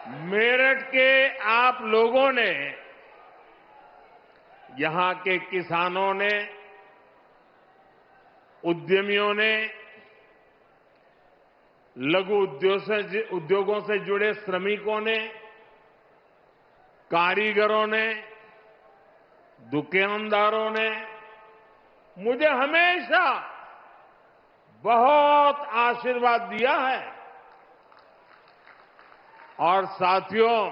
मेरठ के आप लोगों ने, यहां के किसानों ने, उद्यमियों ने, लघु उद्योगों से जुड़े श्रमिकों ने, कारीगरों ने, दुकानदारों ने मुझे हमेशा बहुत आशीर्वाद दिया है। और साथियों,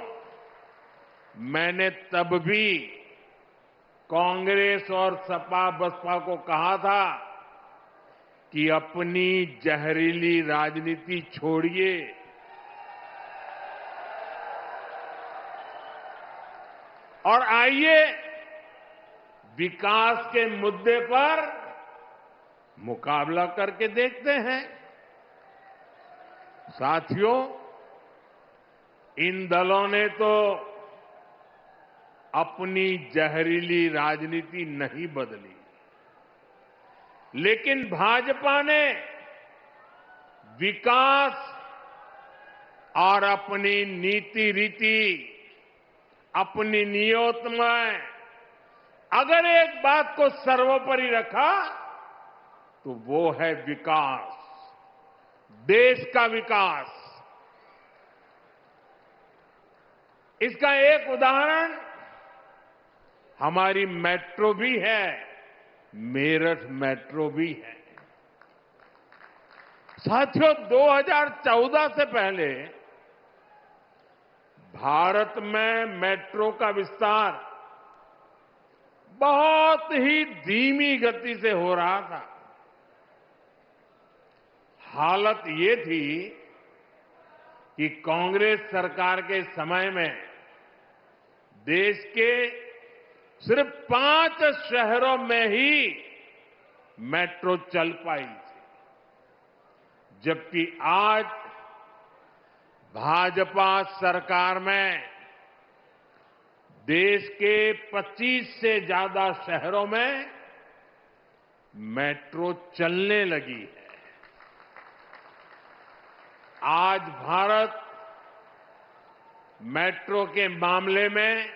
मैंने तब भी कांग्रेस और सपा बसपा को कहा था कि अपनी जहरीली राजनीति छोड़िए और आइए विकास के मुद्दे पर मुकाबला करके देखते हैं। साथियों, इन दलों ने तो अपनी जहरीली राजनीति नहीं बदली, लेकिन भाजपा ने विकास और अपनी नीति रीति, अपनी नियत में अगर एक बात को सर्वोपरि रखा तो वो है विकास, देश का विकास। इसका एक उदाहरण हमारी मेट्रो भी है, मेरठ मेट्रो भी है। साथियों, 2014 से पहले भारत में मेट्रो का विस्तार बहुत ही धीमी गति से हो रहा था। हालत ये थी कि कांग्रेस सरकार के समय में देश के सिर्फ 5 शहरों में ही मेट्रो चल पाई थी, जबकि आज भाजपा सरकार में देश के 25 से ज्यादा शहरों में मेट्रो चलने लगी है। आज भारत मेट्रो के मामले में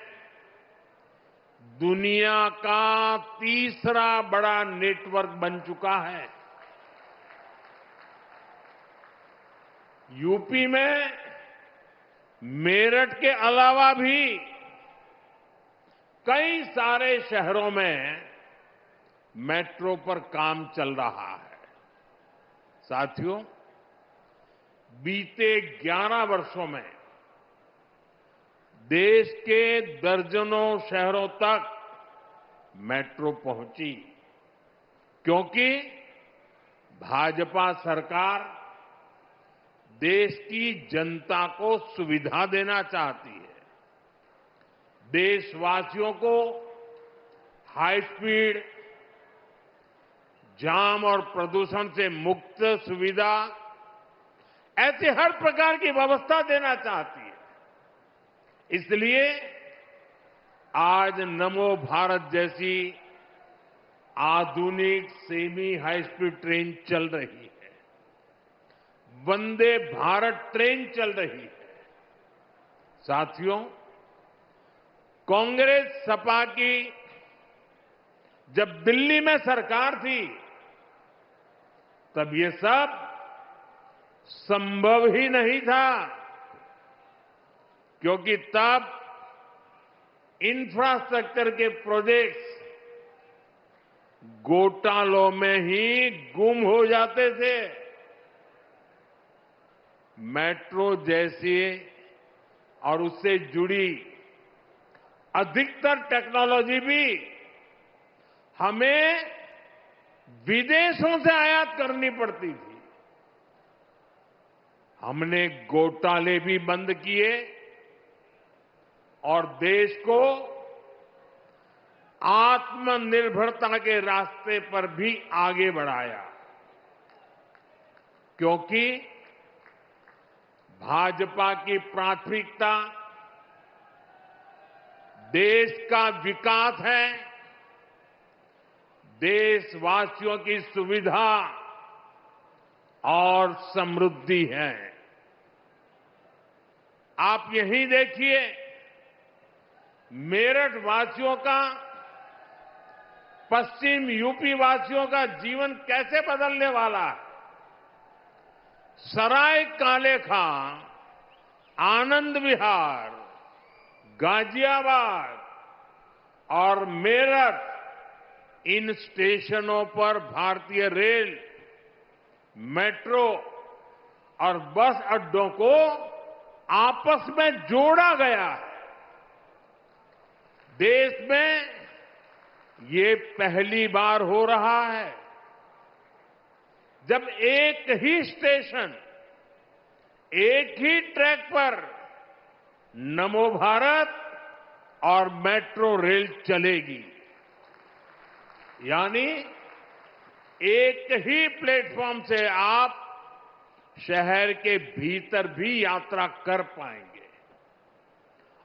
दुनिया का तीसरा बड़ा नेटवर्क बन चुका है। यूपी में मेरठ के अलावा भी कई सारे शहरों में मेट्रो पर काम चल रहा है। साथियों, बीते 11 वर्षों में देश के दर्जनों शहरों तक मेट्रो पहुंची, क्योंकि भाजपा सरकार देश की जनता को सुविधा देना चाहती है। देशवासियों को हाई स्पीड, जाम और प्रदूषण से मुक्त सुविधा, ऐसे हर प्रकार की व्यवस्था देना चाहती है। इसलिए आज नमो भारत जैसी आधुनिक सेमी हाई स्पीड ट्रेन चल रही है, वंदे भारत ट्रेन चल रही है। साथियों, कांग्रेस सपा की जब दिल्ली में सरकार थी तब ये सब संभव ही नहीं था, क्योंकि तब इंफ्रास्ट्रक्चर के प्रोजेक्ट्स घोटालों में ही गुम हो जाते थे। मेट्रो जैसी और उससे जुड़ी अधिकतर टेक्नोलॉजी भी हमें विदेशों से आयात करनी पड़ती थी। हमने घोटाले भी बंद किए और देश को आत्मनिर्भरता के रास्ते पर भी आगे बढ़ाया, क्योंकि भाजपा की प्राथमिकता देश का विकास है, देशवासियों की सुविधा और समृद्धि है। आप यही देखिए, मेरठ वासियों का, पश्चिम यूपी वासियों का जीवन कैसे बदलने वाला है। सराय काले खां, आनंद विहार, गाजियाबाद और मेरठ, इन स्टेशनों पर भारतीय रेल, मेट्रो और बस अड्डों को आपस में जोड़ा गया है। देश में ये पहली बार हो रहा है जब एक ही स्टेशन, एक ही ट्रैक पर नमो भारत और मेट्रो रेल चलेगी। यानी एक ही प्लेटफॉर्म से आप शहर के भीतर भी यात्रा कर पाएंगे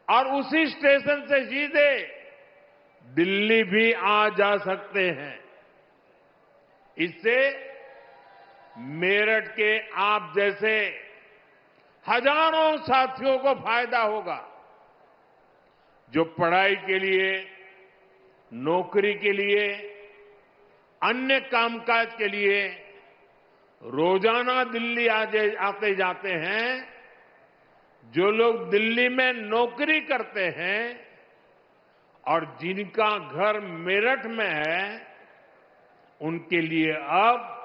और उसी स्टेशन से सीधे दिल्ली भी आ जा सकते हैं। इससे मेरठ के आप जैसे हजारों साथियों को फायदा होगा जो पढ़ाई के लिए, नौकरी के लिए, अन्य कामकाज के लिए रोजाना दिल्ली आते जाते हैं। जो लोग दिल्ली में नौकरी करते हैं और जिनका घर मेरठ में है, उनके लिए अब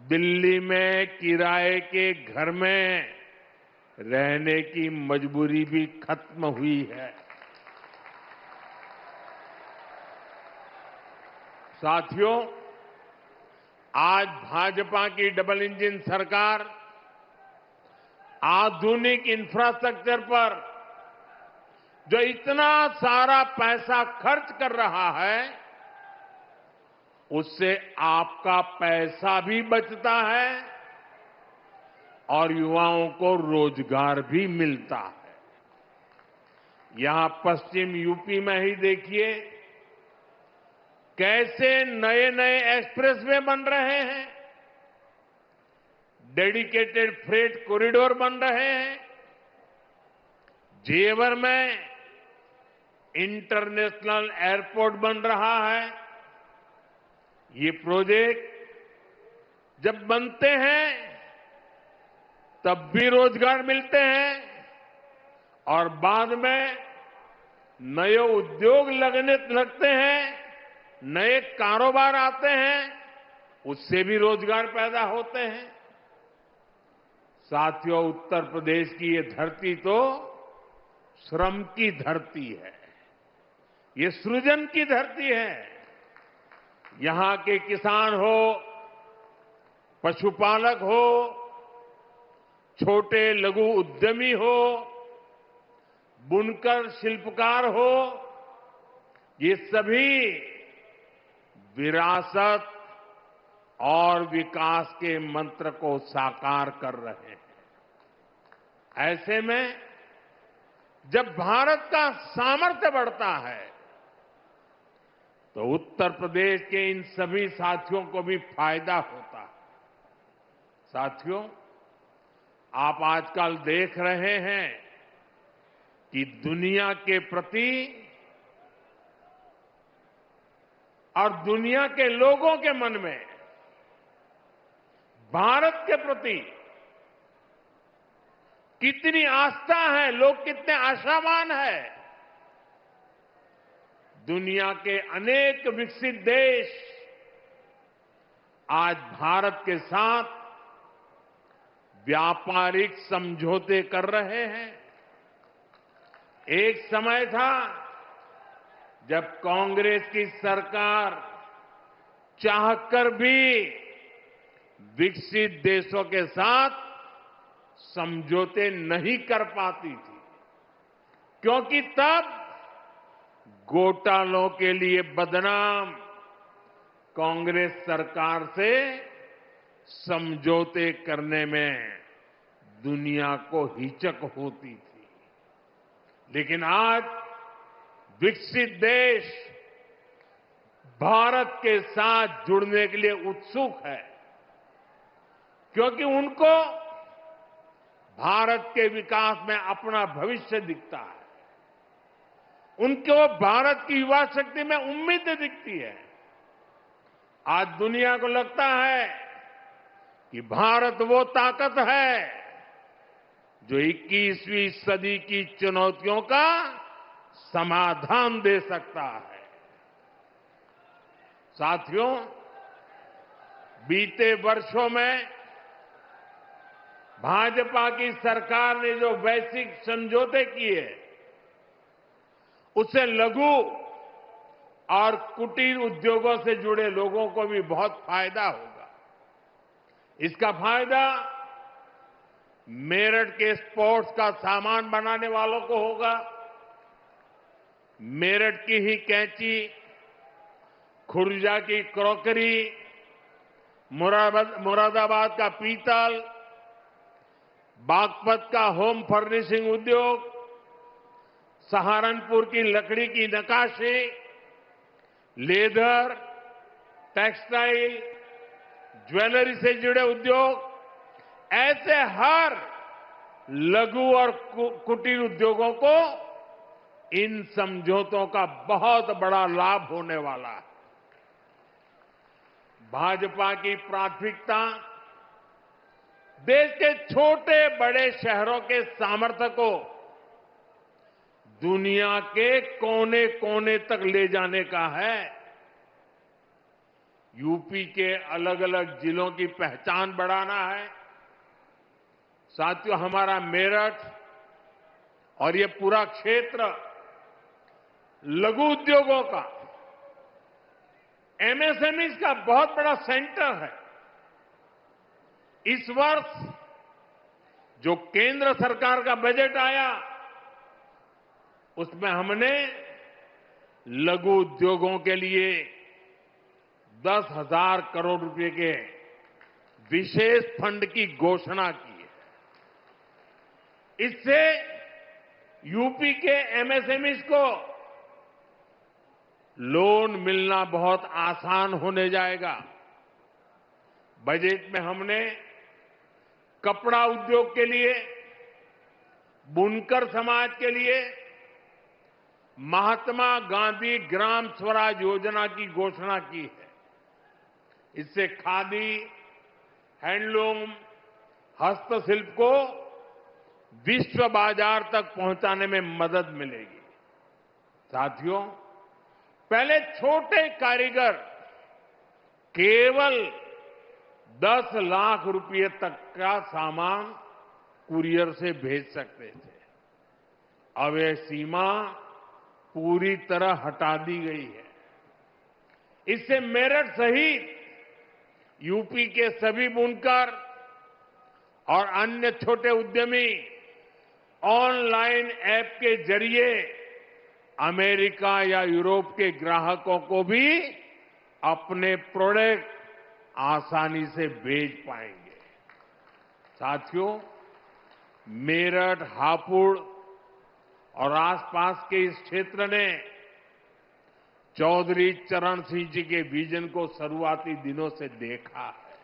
दिल्ली में किराए के घर में रहने की मजबूरी भी खत्म हुई है। साथियों, आज भाजपा की डबल इंजन सरकार आधुनिक इंफ्रास्ट्रक्चर पर जो इतना सारा पैसा खर्च कर रहा है, उससे आपका पैसा भी बचता है और युवाओं को रोजगार भी मिलता है। यहां पश्चिम यूपी में ही देखिए कैसे नए नए एक्सप्रेसवे बन रहे हैं, डेडिकेटेड फ्रेट कॉरिडोर बन रहे हैं। जेवर में इंटरनेशनल एयरपोर्ट बन रहा है। ये प्रोजेक्ट जब बनते हैं तब भी रोजगार मिलते हैं और बाद में नए उद्योग लगते हैं, नए कारोबार आते हैं, उससे भी रोजगार पैदा होते हैं। साथियों, उत्तर प्रदेश की ये धरती तो श्रम की धरती है, ये सृजन की धरती है। यहां के किसान हो, पशुपालक हो, छोटे लघु उद्यमी हो, बुनकर शिल्पकार हो, ये सभी विरासत और विकास के मंत्र को साकार कर रहे हैं। ऐसे में जब भारत का सामर्थ्य बढ़ता है तो उत्तर प्रदेश के इन सभी साथियों को भी फायदा होता है। साथियों, आप आजकल देख रहे हैं कि दुनिया के प्रति और दुनिया के लोगों के मन में भारत के प्रति कितनी आस्था है, लोग कितने आशावान हैं। दुनिया के अनेक विकसित देश आज भारत के साथ व्यापारिक समझौते कर रहे हैं। एक समय था जब कांग्रेस की सरकार चाहकर भी विकसित देशों के साथ समझौते नहीं कर पाती थी, क्योंकि तब घोटालों के लिए बदनाम कांग्रेस सरकार से समझौते करने में दुनिया को हिचक होती थी। लेकिन आज विकसित देश भारत के साथ जुड़ने के लिए उत्सुक है, क्योंकि उनको भारत के विकास में अपना भविष्य दिखता है। उनको भारत की युवा शक्ति में उम्मीद दिखती है। आज दुनिया को लगता है कि भारत वो ताकत है जो 21वीं सदी की चुनौतियों का समाधान दे सकता है। साथियों, बीते वर्षों में भाजपा की सरकार ने जो वैश्विक समझौते किए, उससे लघु और कुटीर उद्योगों से जुड़े लोगों को भी बहुत फायदा होगा। इसका फायदा मेरठ के स्पोर्ट्स का सामान बनाने वालों को होगा। मेरठ की ही कैंची, खुर्जा की क्रॉकरी, मुरादाबाद का पीतल, बागपत का होम फर्निशिंग उद्योग, सहारनपुर की लकड़ी की नक्काशी, लेदर, टेक्सटाइल, ज्वेलरी से जुड़े उद्योग, ऐसे हर लघु और कुटीर उद्योगों को इन समझौतों का बहुत बड़ा लाभ होने वाला है। भाजपा की प्राथमिकता देश के छोटे बड़े शहरों के सामर्थ्य को दुनिया के कोने कोने तक ले जाने का है। यूपी के अलग अलग जिलों की पहचान बढ़ाना है। साथियों, हमारा मेरठ और ये पूरा क्षेत्र लघु उद्योगों का, एमएसएमई का बहुत बड़ा सेंटर है। इस वर्ष जो केंद्र सरकार का बजट आया, उसमें हमने लघु उद्योगों के लिए 10,000 करोड़ रुपए के विशेष फंड की घोषणा की है। इससे यूपी के एमएसएमईज को लोन मिलना बहुत आसान होने जाएगा। बजट में हमने कपड़ा उद्योग के लिए, बुनकर समाज के लिए महात्मा गांधी ग्राम स्वराज योजना की घोषणा की है। इससे खादी, हैंडलूम, हस्तशिल्प को विश्व बाजार तक पहुंचाने में मदद मिलेगी। साथियों, पहले छोटे कारीगर केवल 10 लाख रुपए तक का सामान कुरियर से भेज सकते थे। अब यह सीमा पूरी तरह हटा दी गई है। इससे मेरठ सहित यूपी के सभी बुनकर और अन्य छोटे उद्यमी ऑनलाइन ऐप के जरिए अमेरिका या यूरोप के ग्राहकों को भी अपने प्रोडक्ट आसानी से बेच पाएंगे। साथियों, मेरठ, हापुड़ और आसपास के इस क्षेत्र ने चौधरी चरण सिंह जी के विजन को शुरुआती दिनों से देखा है।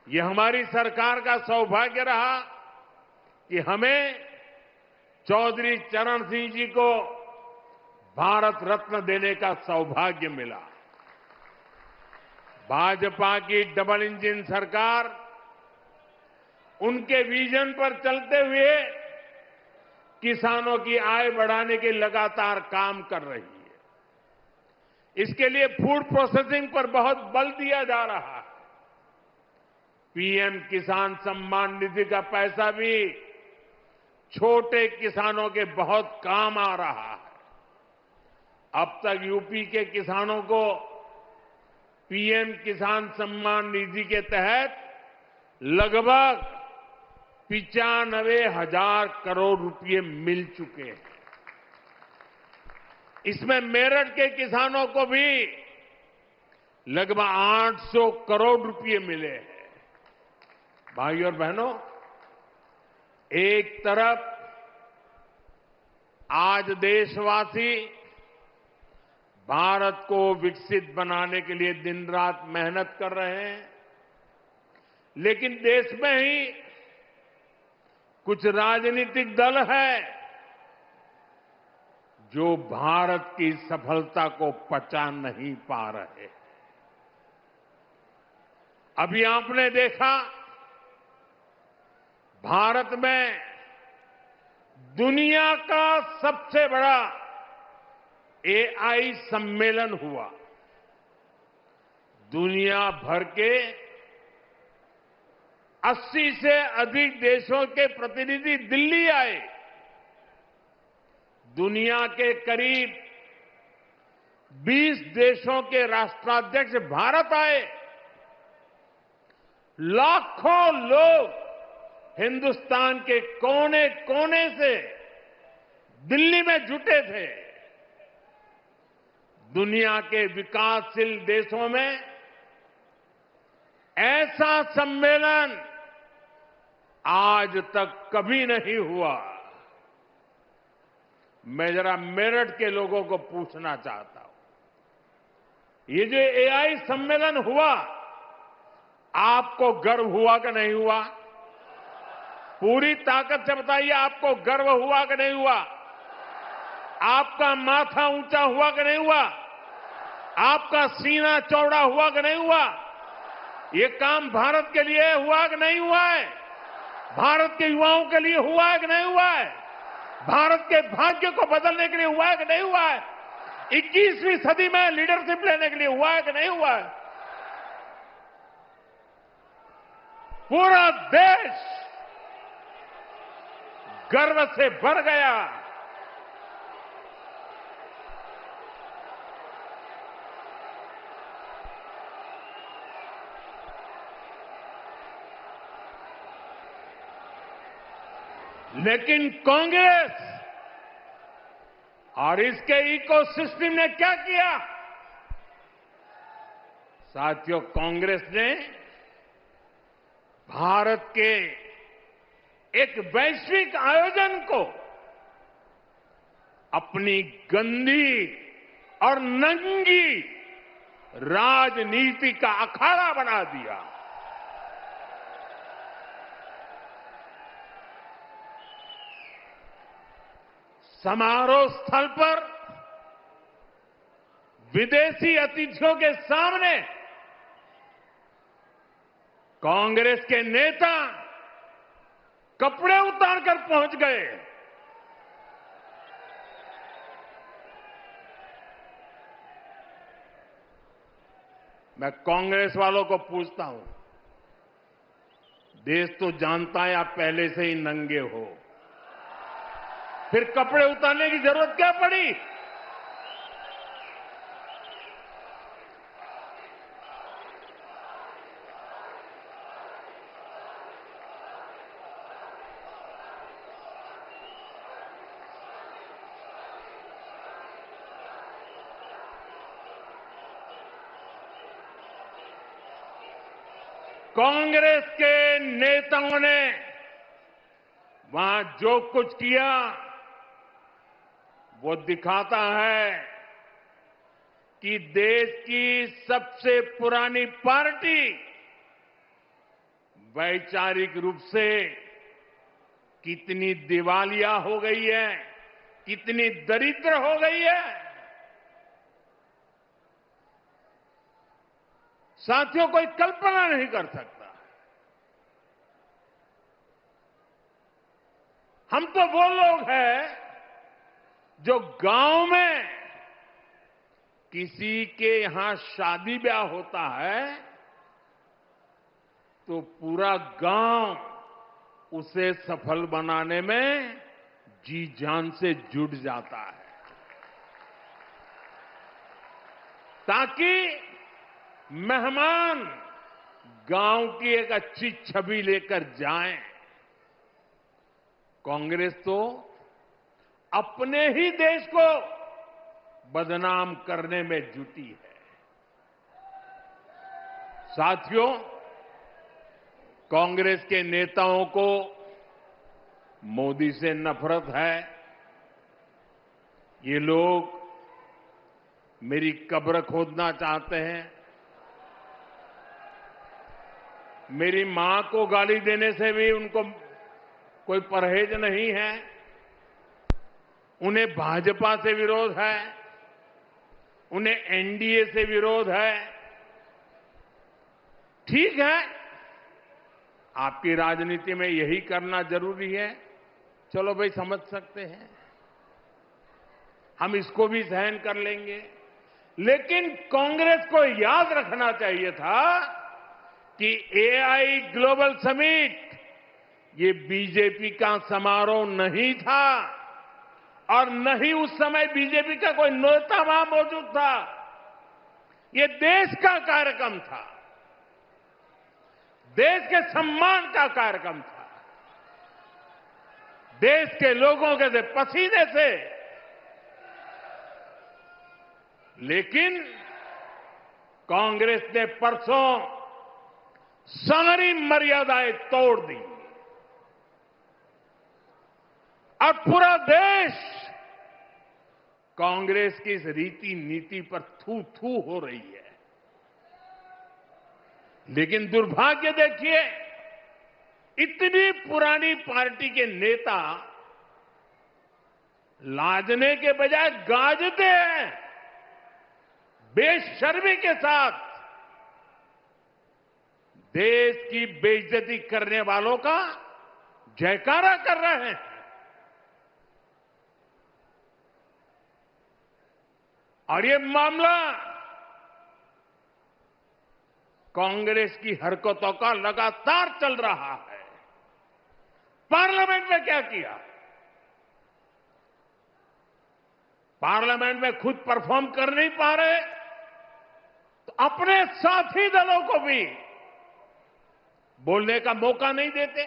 यह हमारी सरकार का सौभाग्य रहा कि हमें चौधरी चरण सिंह जी को भारत रत्न देने का सौभाग्य मिला। भाजपा की डबल इंजन सरकार उनके विजन पर चलते हुए किसानों की आय बढ़ाने के लगातार काम कर रही है। इसके लिए फूड प्रोसेसिंग पर बहुत बल दिया जा रहा है। पीएम किसान सम्मान निधि का पैसा भी छोटे किसानों के बहुत काम आ रहा है। अब तक यूपी के किसानों को पीएम किसान सम्मान निधि के तहत लगभग 95,000 करोड़ रुपए मिल चुके हैं। इसमें मेरठ के किसानों को भी लगभग 800 करोड़ रुपए मिले हैं। भाइयों और बहनों, एक तरफ आज देशवासी भारत को विकसित बनाने के लिए दिन रात मेहनत कर रहे हैं, लेकिन देश में ही कुछ राजनीतिक दल है जो भारत की सफलता को पचा नहीं पा रहे। अभी आपने देखा भारत में दुनिया का सबसे बड़ा एआई सम्मेलन हुआ। दुनिया भर के 80 से अधिक देशों के प्रतिनिधि दिल्ली आए। दुनिया के करीब 20 देशों के राष्ट्राध्यक्ष भारत आए। लाखों लोग हिंदुस्तान के कोने कोने से दिल्ली में जुटे थे। दुनिया के विकासशील देशों में ऐसा सम्मेलन आज तक कभी नहीं हुआ। मैं जरा मेरठ के लोगों को पूछना चाहता हूं, ये जो एआई सम्मेलन हुआ, आपको गर्व हुआ कि नहीं हुआ? पूरी ताकत से बताइए, आपको गर्व हुआ कि नहीं हुआ? आपका माथा ऊंचा हुआ कि नहीं हुआ? आपका सीना चौड़ा हुआ कि नहीं हुआ? ये काम भारत के लिए हुआ कि नहीं हुआ है? भारत के युवाओं के लिए हुआ है कि नहीं हुआ है? भारत के भाग्य को बदलने के लिए हुआ है कि नहीं हुआ है? 21वीं सदी में लीडरशिप लेने के लिए हुआ है कि नहीं हुआ है? पूरा देश गर्व से भर गया। लेकिन कांग्रेस और इसके इकोसिस्टम ने क्या किया? साथियों, कांग्रेस ने भारत के एक वैश्विक आयोजन को अपनी गंदी और नंगी राजनीति का अखाड़ा बना दिया। समारोह स्थल पर विदेशी अतिथियों के सामने कांग्रेस के नेता कपड़े उतारकर पहुंच गए। मैं कांग्रेस वालों को पूछता हूं, देश तो जानता है आप पहले से ही नंगे हो, फिर कपड़े उतारने की जरूरत क्या पड़ी? कांग्रेस के नेताओं ने वहां जो कुछ किया वो दिखाता है कि देश की सबसे पुरानी पार्टी वैचारिक रूप से कितनी दिवालिया हो गई है, कितनी दरिद्र हो गई है। साथियों, कोई कल्पना नहीं कर सकता। हम तो वो लोग हैं जो गांव में किसी के यहां शादी ब्याह होता है तो पूरा गांव उसे सफल बनाने में जी जान से जुट जाता है, ताकि मेहमान गांव की एक अच्छी छवि लेकर जाएं। कांग्रेस तो अपने ही देश को बदनाम करने में जुटी है। साथियों, कांग्रेस के नेताओं को मोदी से नफरत है। ये लोग मेरी कब्र खोदना चाहते हैं। मेरी मां को गाली देने से भी उनको कोई परहेज नहीं है, उन्हें भाजपा से विरोध है, उन्हें एनडीए से विरोध है। ठीक है, आपकी राजनीति में यही करना जरूरी है, चलो भाई समझ सकते हैं, हम इसको भी सहन कर लेंगे। लेकिन कांग्रेस को याद रखना चाहिए था कि एआई ग्लोबल समिट ये बीजेपी का समारोह नहीं था और न ही उस समय बीजेपी का कोई नेता वहां मौजूद था। ये देश का कार्यक्रम था, देश के सम्मान का कार्यक्रम था, देश के लोगों के से पसीने से। लेकिन कांग्रेस ने परसों सारी मर्यादाएं तोड़ दी और पूरा देश कांग्रेस की इस रीति नीति पर थू थू हो रही है। लेकिन दुर्भाग्य देखिए, इतनी पुरानी पार्टी के नेता लाजने के बजाय गाजते हैं, बेशर्मी के साथ देश की बेइज्जती करने वालों का जयकारा कर रहे हैं। और ये मामला कांग्रेस की हरकतों का लगातार चल रहा है। पार्लियामेंट में क्या किया? पार्लियामेंट में खुद परफॉर्म कर नहीं पा रहे तो अपने साथी दलों को भी बोलने का मौका नहीं देते,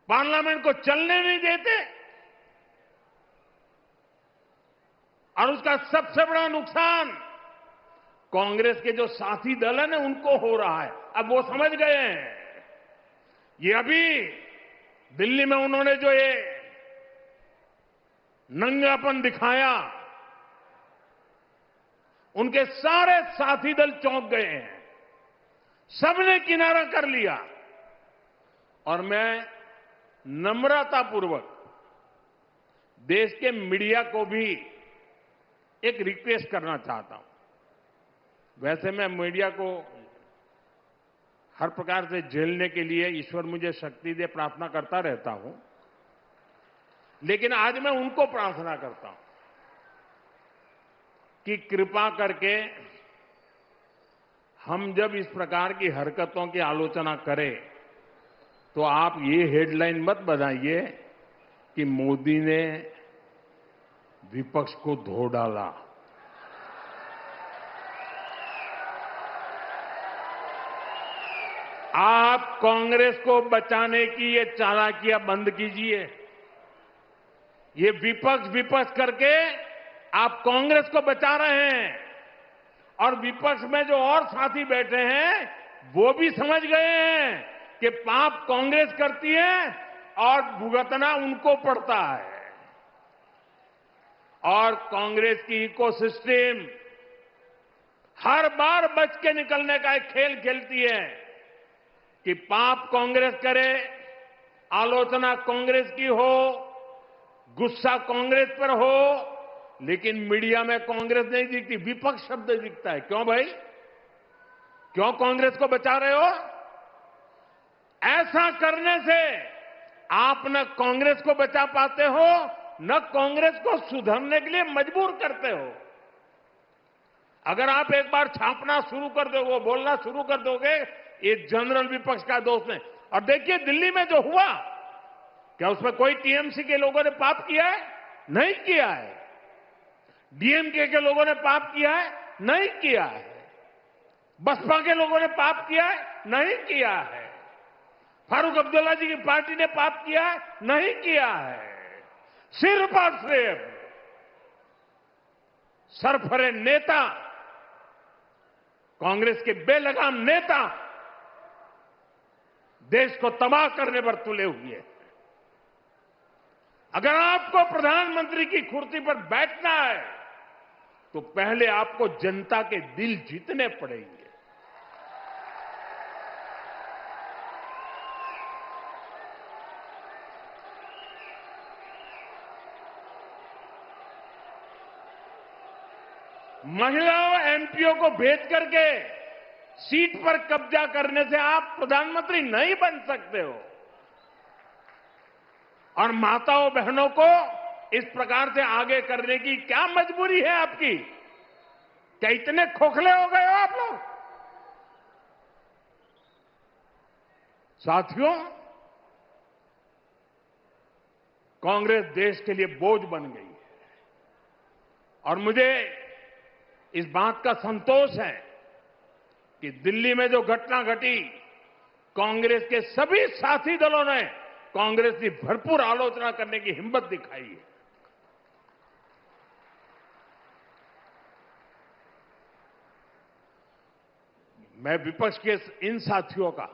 पार्लियामेंट को चलने नहीं देते। और उसका सबसे बड़ा नुकसान कांग्रेस के जो साथी दल है ना, उनको हो रहा है। अब वो समझ गए हैं। ये अभी दिल्ली में उन्होंने जो ये नंगापन दिखाया, उनके सारे साथी दल चौंक गए हैं, सबने किनारा कर लिया। और मैं नम्रतापूर्वक देश के मीडिया को भी एक रिक्वेस्ट करना चाहता हूं। वैसे मैं मीडिया को हर प्रकार से झेलने के लिए ईश्वर मुझे शक्ति दे प्रार्थना करता रहता हूं, लेकिन आज मैं उनको प्रार्थना करता हूं कि कृपा करके हम जब इस प्रकार की हरकतों की आलोचना करें तो आप ये हेडलाइन मत बनाइए कि मोदी ने विपक्ष को धो डाला। आप कांग्रेस को बचाने की ये चालाकियां बंद कीजिए। ये विपक्ष विपक्ष करके आप कांग्रेस को बचा रहे हैं और विपक्ष में जो और साथी बैठे हैं वो भी समझ गए हैं कि पाप कांग्रेस करती है और भुगतना उनको पड़ता है। और कांग्रेस की इकोसिस्टम हर बार बच के निकलने का एक खेल खेलती है कि पाप कांग्रेस करे, आलोचना कांग्रेस की हो, गुस्सा कांग्रेस पर हो, लेकिन मीडिया में कांग्रेस नहीं दिखती, विपक्ष शब्द दिखता है। क्यों भाई? क्यों कांग्रेस को बचा रहे हो? ऐसा करने से आप न कांग्रेस को बचा पाते हो, न कांग्रेस को सुधरने के लिए मजबूर करते हो। अगर आप एक बार छापना शुरू कर दोगे, बोलना शुरू कर दोगे, ये जनरल विपक्ष का दोष नहीं। और देखिए दिल्ली में जो हुआ, क्या उसमें कोई टीएमसी के लोगों ने पाप किया है? नहीं किया है। डीएमके के लोगों ने पाप किया है? नहीं किया है। बसपा के लोगों ने पाप किया है? नहीं किया है। फारूक अब्दुल्ला जी की पार्टी ने पाप किया है? नहीं किया है। सिर्फ और सिर्फ सरफरे नेता, कांग्रेस के बेलगाम नेता देश को तबाह करने पर तुले हुए हैं। अगर आपको प्रधानमंत्री की कुर्सी पर बैठना है तो पहले आपको जनता के दिल जीतने पड़ेंगे। महिलाओं एमपीओ को भेज करके सीट पर कब्जा करने से आप प्रधानमंत्री नहीं बन सकते हो। और माताओं बहनों को इस प्रकार से आगे करने की क्या मजबूरी है आपकी? क्या इतने खोखले हो गए हो आप लोग? साथियों, कांग्रेस देश के लिए बोझ बन गई है और मुझे इस बात का संतोष है कि दिल्ली में जो घटना घटी, कांग्रेस के सभी साथी दलों ने कांग्रेस की भरपूर आलोचना करने की हिम्मत दिखाई है। मैं विपक्ष के इन साथियों का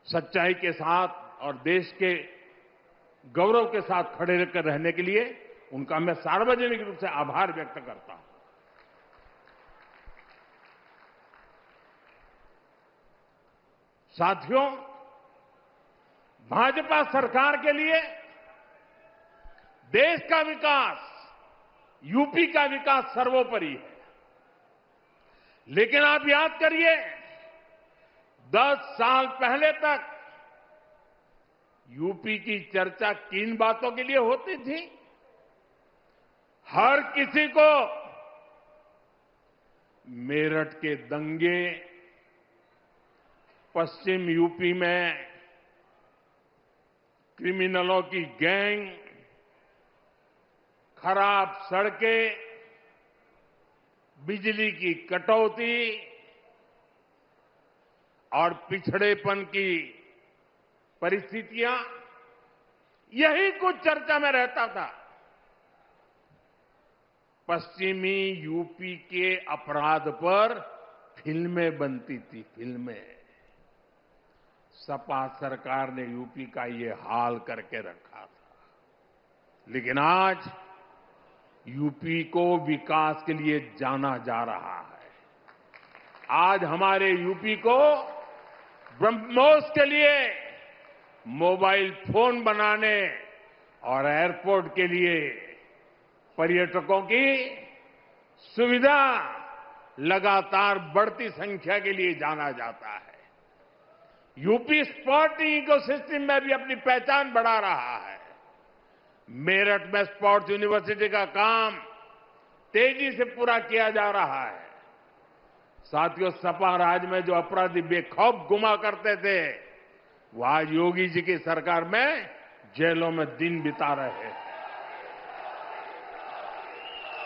सच्चाई के साथ और देश के गौरव के साथ खड़े रहकर रहने के लिए उनका मैं सार्वजनिक रूप से आभार व्यक्त करता हूं। साथियों, भाजपा सरकार के लिए देश का विकास, यूपी का विकास सर्वोपरि है। लेकिन आप याद करिए, 10 साल पहले तक यूपी की चर्चा किन बातों के लिए होती थी? हर किसी को मेरठ के दंगे, पश्चिम यूपी में क्रिमिनलों की गैंग, खराब सड़कें, बिजली की कटौती और पिछड़ेपन की परिस्थितियां, यही कुछ चर्चा में रहता था। पश्चिमी यूपी के अपराध पर फिल्में बनती थी, फिल्में। सपा सरकार ने यूपी का ये हाल करके रखा था। लेकिन आज यूपी को विकास के लिए जाना जा रहा है। आज हमारे यूपी को ब्रह्मोस के लिए मोबाइल फोन बनाने और एयरपोर्ट के लिए पर्यटकों की सुविधा लगातार बढ़ती संख्या के लिए जाना जाता है। यूपी स्पोर्टिंग इकोसिस्टम में भी अपनी पहचान बढ़ा रहा है। मेरठ में स्पोर्ट्स यूनिवर्सिटी का काम तेजी से पूरा किया जा रहा है। साथियों, सपा राज में जो अपराधी बेखौफ घुमा करते थे, वो आज योगी जी की सरकार में जेलों में दिन बिता रहे हैं।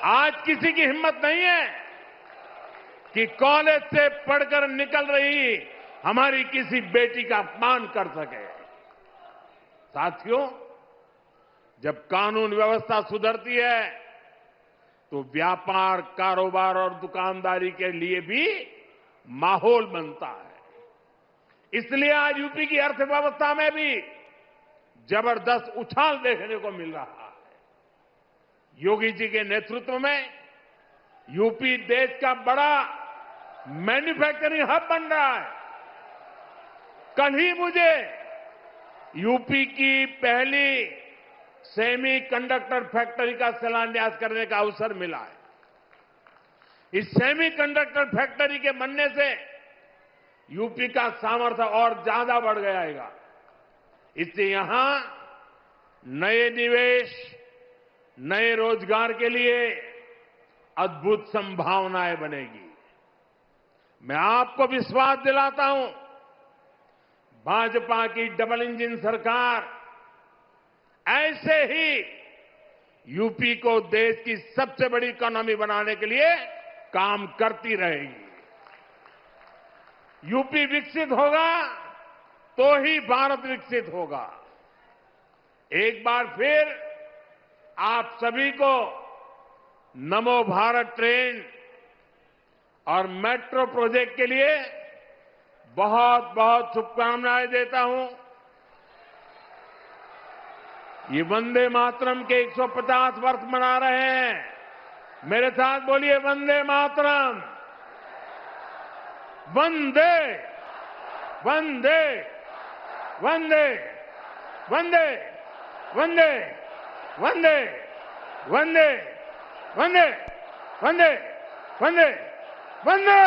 आज किसी की हिम्मत नहीं है कि कॉलेज से पढ़कर निकल रही हमारी किसी बेटी का अपमान कर सके। साथियों, जब कानून व्यवस्था सुधरती है तो व्यापार, कारोबार और दुकानदारी के लिए भी माहौल बनता है। इसलिए आज यूपी की अर्थव्यवस्था में भी जबरदस्त उछाल देखने को मिल रहा है। योगी जी के नेतृत्व में यूपी देश का बड़ा मैन्युफैक्चरिंग हब बन रहा है। कल ही मुझे यूपी की पहली सेमी कंडक्टर फैक्ट्री का शिलान्यास करने का अवसर मिला है। इस सेमी कंडक्टर फैक्ट्री के बनने से यूपी का सामर्थ्य और ज्यादा बढ़ जाएगा। इससे यहां नए निवेश, नए रोजगार के लिए अद्भुत संभावनाएं बनेगी। मैं आपको विश्वास दिलाता हूं, भाजपा की डबल इंजन सरकार ऐसे ही यूपी को देश की सबसे बड़ी इकोनॉमी बनाने के लिए काम करती रहेगी। यूपी विकसित होगा तो ही भारत विकसित होगा। एक बार फिर आप सभी को नमो भारत ट्रेन और मेट्रो प्रोजेक्ट के लिए बहुत बहुत शुभकामनाएं देता हूं। ये वंदे मातरम के 150 वर्ष मना रहे हैं। मेरे साथ बोलिए, वंदे मातरम, वंदे वंदे वंदे वंदे वंदे वंदे वंदे वंदे वंदे वंदे वंदे